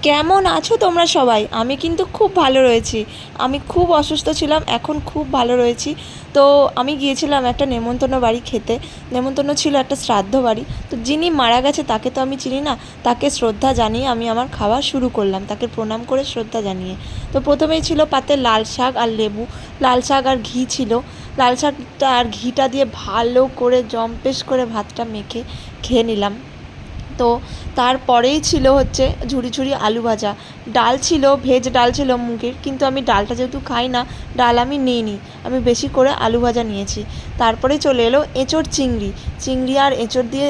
কেমন আছো তোমরা সবাই? আমি কিন্তু খুব ভালো রয়েছি। আমি খুব অসুস্থ ছিলাম, এখন খুব ভালো রয়েছি। তো আমি গিয়েছিলাম একটা নেমন্তন্ন বাড়ি খেতে। নেমন্তন্ন ছিল একটা শ্রাদ্ধ বাড়ি। তো যিনি মারা গেছে তাকে তো আমি চিনি না, তাকে শ্রদ্ধা জানিয়ে আমি আমার খাওয়া শুরু করলাম, তাকে প্রণাম করে শ্রদ্ধা জানিয়ে। তো প্রথমেই ছিল পাতে লাল শাক আর লেবু, লাল শাক আর ঘি ছিল। লাল শাকটা আর ঘিটা দিয়ে ভালো করে জম্পেশ করে ভাতটা মেখে খেয়ে নিলাম। তো তারপরেই ছিল হচ্ছে ঝুরি ঝুরি আলু ভাজা, ডাল ছিল, ভেজ ডাল ছিল মুগের, কিন্তু আমি ডালটা যেহেতু খাই না, ডাল আমি নিইনি, আমি বেশি করে আলু ভাজা নিয়েছি। তারপরে চলে এলো এঁচোড় চিংড়ি। চিংড়ি আর এঁচোড় দিয়ে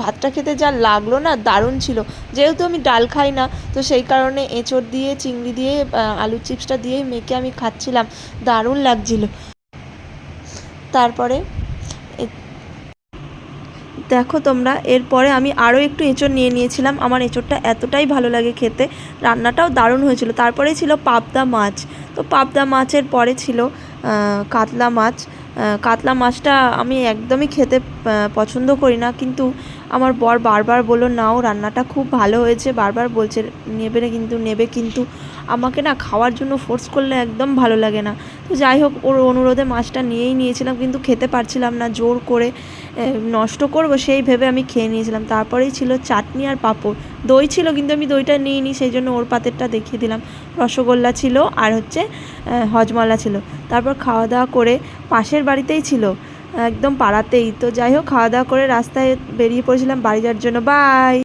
ভাতটা খেতে যা লাগলো না, দারুণ ছিল। যেহেতু আমি ডাল খাই না, তো সেই কারণে এঁচোড় দিয়ে চিংড়ি দিয়ে আলুর চিপসটা দিয়েই মেখে আমি খাচ্ছিলাম, দারুণ লাগছিলো। তারপরে দেখো তোমরা, এরপরে আমি আরও একটু এঁচোড় নিয়ে নিয়েছিলাম, আমার এঁচোড়টা এতটাই ভালো লাগে খেতে, রান্নাটাও দারুণ হয়েছিল। তারপরে ছিল পাবদা মাছ। তো পাবদা মাছের পরে ছিল কাতলা মাছ। কাতলা মাছটা আমি একদমই খেতে পছন্দ করি না, কিন্তু আমার বর বারবার বললো নাও, রান্নাটা খুব ভালো হয়েছে, বারবার বলছে নেবে না, কিন্তু নেবে, কিন্তু আমাকে না খাওয়ার জন্য ফোর্স করলে একদম ভালো লাগে না। তো যাই হোক, ওর অনুরোধে মাছটা নিয়েই নিয়েছিলাম, কিন্তু খেতে পারছিলাম না, জোর করে নষ্ট করবো সেই ভেবে আমি খেয়ে নিয়েছিলাম। তারপরেই ছিল চাটনি আর পাঁপড়। দই ছিল, কিন্তু আমি দইটা নিইনি, সেই জন্য ওর পাতেরটা দেখিয়ে দিলাম। রসগোল্লা ছিল আর হচ্ছে হজমলা ছিল। তারপর খাওয়া দাওয়া করে, পাশের বাড়িতেই ছিল, একদম পাড়াতেই। তো যাই হোক, খাওয়া দাওয়া করে রাস্তায় বেরিয়ে পড়েছিলাম বাড়ি যাওয়ার জন্য। বাই।